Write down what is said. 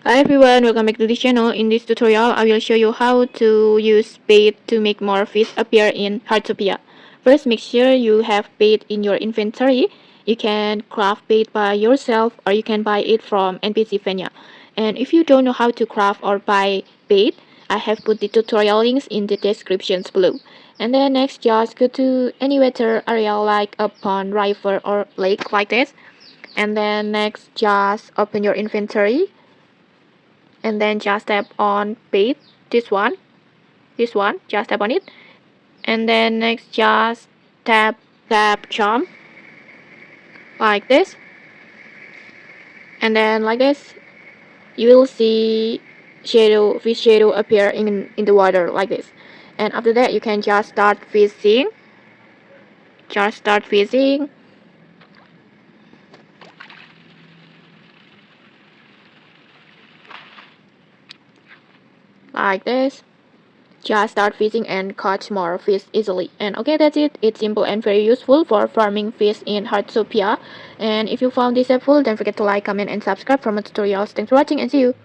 Hi everyone, welcome back to this channel. In this tutorial, I will show you how to use bait to make more fish appear in Heartopia. First, make sure you have bait in your inventory. You can craft bait by yourself or you can buy it from NPC FA. And if you don't know how to craft or buy bait, I have put the tutorial links in the descriptions below. And then next, just go to any water area like a pond, river or lake like this. And then next, just open your inventory and then just tap on bait, this one just tap on it, and then next just tap jump like this, and then like this you will see fish shadow appear in the water like this. And after that you can just start fishing like this. Just start fishing and catch more fish easily. And okay, that's it. It's simple and very useful for farming fish in Heartopia. And if you found this helpful, don't forget to like, comment, and subscribe for more tutorials. Thanks for watching and see you.